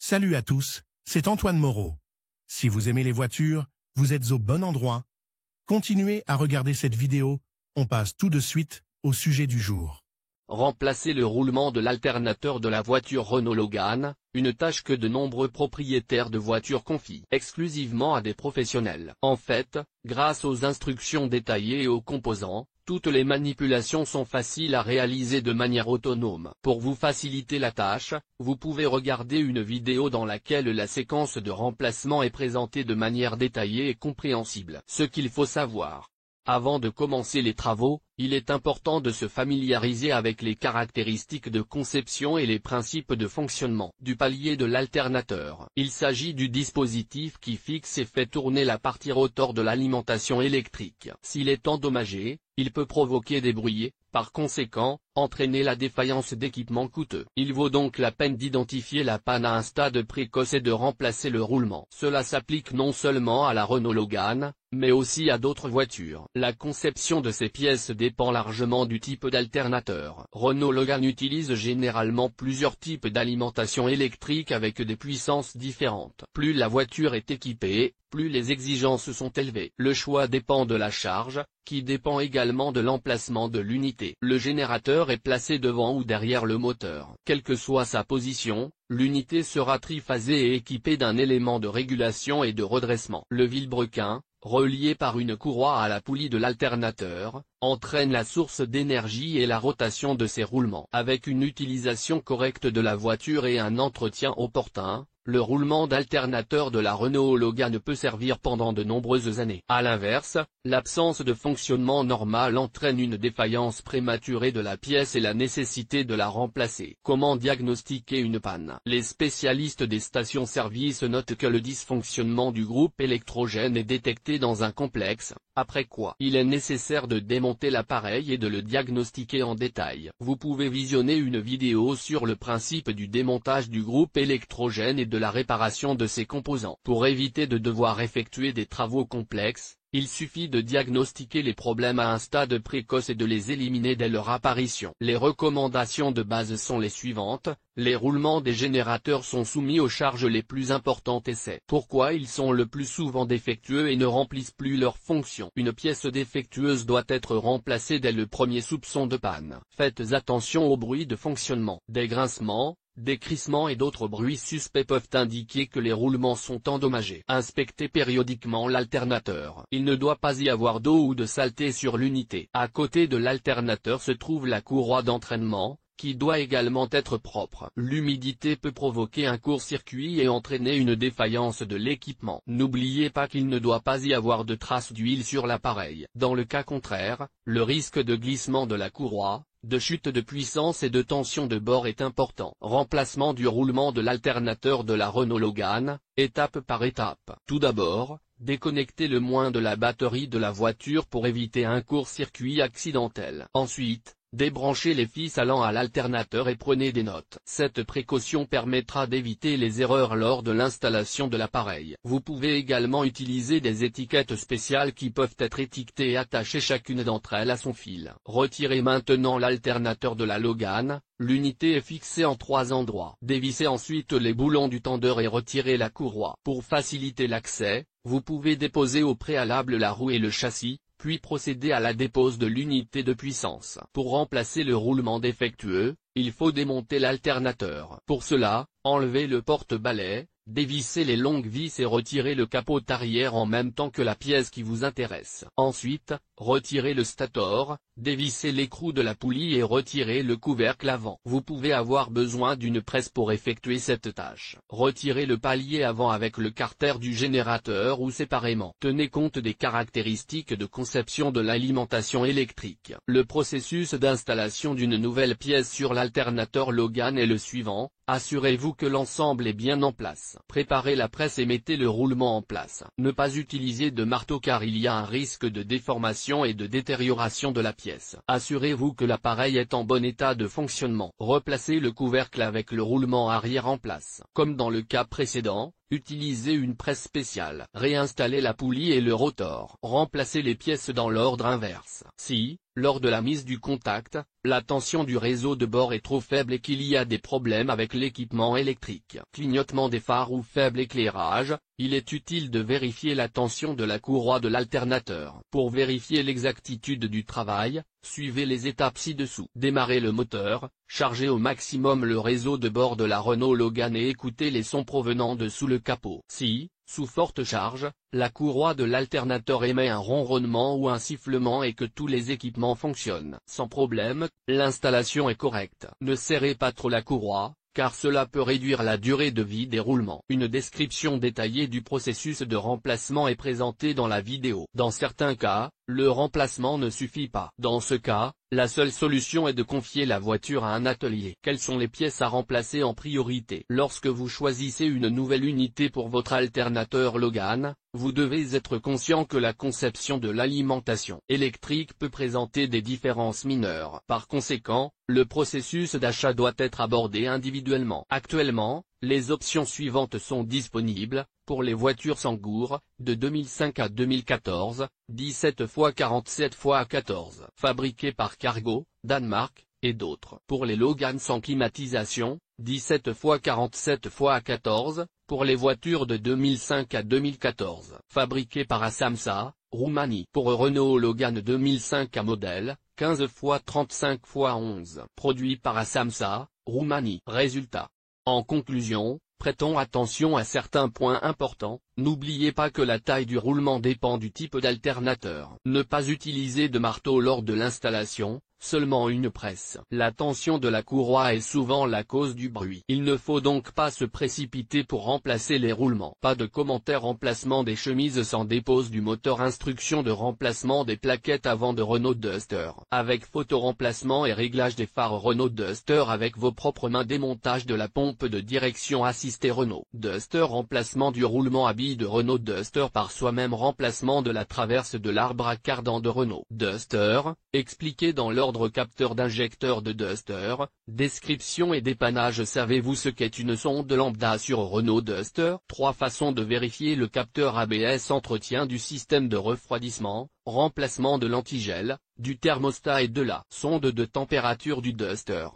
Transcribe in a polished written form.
Salut à tous, c'est Antoine Moreau. Si vous aimez les voitures, vous êtes au bon endroit. Continuez à regarder cette vidéo, on passe tout de suite au sujet du jour. Remplacer le roulement de l'alternateur de la voiture Renault Logan, une tâche que de nombreux propriétaires de voitures confient exclusivement à des professionnels. En fait, grâce aux instructions détaillées et aux composants, toutes les manipulations sont faciles à réaliser de manière autonome. Pour vous faciliter la tâche, vous pouvez regarder une vidéo dans laquelle la séquence de remplacement est présentée de manière détaillée et compréhensible. Ce qu'il faut savoir. Avant de commencer les travaux, il est important de se familiariser avec les caractéristiques de conception et les principes de fonctionnement du palier de l'alternateur. Il s'agit du dispositif qui fixe et fait tourner la partie rotor de l'alimentation électrique. S'il est endommagé, il peut provoquer des bruits, par conséquent, entraîner la défaillance d'équipements coûteux. Il vaut donc la peine d'identifier la panne à un stade précoce et de remplacer le roulement. Cela s'applique non seulement à la Renault Logan, mais aussi à d'autres voitures. La conception de ces pièces dépend largement du type d'alternateur. Renault Logan utilise généralement plusieurs types d'alimentation électrique avec des puissances différentes. Plus la voiture est équipée, plus les exigences sont élevées. Le choix dépend de la charge, qui dépend également de l'emplacement de l'unité. Le générateur est placé devant ou derrière le moteur. Quelle que soit sa position, l'unité sera triphasée et équipée d'un élément de régulation et de redressement. Le vilebrequin, relié par une courroie à la poulie de l'alternateur, entraîne la source d'énergie et la rotation de ses roulements. Avec une utilisation correcte de la voiture et un entretien opportun, le roulement d'alternateur de la Renault Logan peut servir pendant de nombreuses années. À l'inverse, l'absence de fonctionnement normal entraîne une défaillance prématurée de la pièce et la nécessité de la remplacer. Comment diagnostiquer une panne? Les spécialistes des stations-service notent que le dysfonctionnement du groupe électrogène est détecté dans un complexe, après quoi il est nécessaire de démonter l'appareil et de le diagnostiquer en détail. Vous pouvez visionner une vidéo sur le principe du démontage du groupe électrogène et de la réparation de ses composants. Pour éviter de devoir effectuer des travaux complexes, il suffit de diagnostiquer les problèmes à un stade précoce et de les éliminer dès leur apparition. Les recommandations de base sont les suivantes. Les roulements des générateurs sont soumis aux charges les plus importantes et c'est pourquoi ils sont le plus souvent défectueux et ne remplissent plus leur fonction. Une pièce défectueuse doit être remplacée dès le premier soupçon de panne. Faites attention aux bruits de fonctionnement. Des grincements, des crissements et d'autres bruits suspects peuvent indiquer que les roulements sont endommagés. Inspectez périodiquement l'alternateur. Il ne doit pas y avoir d'eau ou de saleté sur l'unité. À côté de l'alternateur se trouve la courroie d'entraînement, qui doit également être propre. L'humidité peut provoquer un court-circuit et entraîner une défaillance de l'équipement. N'oubliez pas qu'il ne doit pas y avoir de traces d'huile sur l'appareil. Dans le cas contraire, le risque de glissement de la courroie, de chute de puissance et de tension de bord est important. Remplacement du roulement de l'alternateur de la Renault Logan, étape par étape. Tout d'abord, déconnectez le moins de la batterie de la voiture pour éviter un court-circuit accidentel. Ensuite, débranchez les fils allant à l'alternateur et prenez des notes. Cette précaution permettra d'éviter les erreurs lors de l'installation de l'appareil. Vous pouvez également utiliser des étiquettes spéciales qui peuvent être étiquetées et attacher chacune d'entre elles à son fil. Retirez maintenant l'alternateur de la Logan. L'unité est fixée en 3 endroits. Dévissez ensuite les boulons du tendeur et retirez la courroie. Pour faciliter l'accès, vous pouvez déposer au préalable la roue et le châssis, puis procéder à la dépose de l'unité de puissance. Pour remplacer le roulement défectueux, il faut démonter l'alternateur. Pour cela, enlevez le porte-balai, dévissez les longues vis et retirez le capot arrière en même temps que la pièce qui vous intéresse. Ensuite, retirez le stator, dévissez l'écrou de la poulie et retirez le couvercle avant. Vous pouvez avoir besoin d'une presse pour effectuer cette tâche. Retirez le palier avant avec le carter du générateur ou séparément. Tenez compte des caractéristiques de conception de l'alimentation électrique. Le processus d'installation d'une nouvelle pièce sur l'alternateur Logan est le suivant. Assurez-vous que l'ensemble est bien en place. Préparez la presse et mettez le roulement en place. Ne pas utiliser de marteau car il y a un risque de déformation et de détérioration de la pièce. Assurez-vous que l'appareil est en bon état de fonctionnement. Replacez le couvercle avec le roulement arrière en place. Comme dans le cas précédent, utilisez une presse spéciale. Réinstallez la poulie et le rotor. Remplacez les pièces dans l'ordre inverse. Si, lors de la mise du contact, la tension du réseau de bord est trop faible et qu'il y a des problèmes avec l'équipement électrique. Clignotement des phares ou faible éclairage, il est utile de vérifier la tension de la courroie de l'alternateur. Pour vérifier l'exactitude du travail, suivez les étapes ci-dessous. Démarrez le moteur, chargez au maximum le réseau de bord de la Renault Logan et écoutez les sons provenant de sous le capot. Si, sous forte charge, la courroie de l'alternateur émet un ronronnement ou un sifflement et que tous les équipements fonctionnent sans problème, l'installation est correcte. Ne serrez pas trop la courroie, car cela peut réduire la durée de vie des roulements. Une description détaillée du processus de remplacement est présentée dans la vidéo. Dans certains cas, le remplacement ne suffit pas. Dans ce cas, la seule solution est de confier la voiture à un atelier. Quelles sont les pièces à remplacer en priorité? Lorsque vous choisissez une nouvelle unité pour votre alternateur Logan, vous devez être conscient que la conception de l'alimentation électrique peut présenter des différences mineures. Par conséquent, le processus d'achat doit être abordé individuellement. Actuellement, les options suivantes sont disponibles, pour les voitures Sangour, de 2005 à 2014, 17 x 47 x 14, fabriquées par Cargo, Danemark, et d'autres. Pour les Logan sans climatisation, 17 x 47 x 14, pour les voitures de 2005 à 2014, fabriquées par Asamsa, Roumanie. Pour Renault Logan 2005 à modèle, 15 x 35 x 11, produit par Asamsa, Roumanie. Résultat. En conclusion, prêtons attention à certains points importants. N'oubliez pas que la taille du roulement dépend du type d'alternateur. Ne pas utiliser de marteau lors de l'installation, seulement une presse. La tension de la courroie est souvent la cause du bruit. Il ne faut donc pas se précipiter pour remplacer les roulements. Pas de commentaire. Remplacement des chemises sans dépose du moteur. Instruction de remplacement des plaquettes avant de Renault Duster. Avec photo-remplacement et réglage des phares Renault Duster avec vos propres mains. Démontage de la pompe de direction assistée Renault Duster. Remplacement du roulement à billes de Renault Duster par soi-même. Remplacement de la traverse de l'arbre à cardan de Renault Duster, expliqué dans l'ordre. Capteur d'injecteur de Duster, description et dépannage. Savez-vous ce qu'est une sonde lambda sur Renault Duster? 3 façons de vérifier le capteur ABS. Entretien du système de refroidissement, remplacement de l'antigel, du thermostat et de la sonde de température du Duster.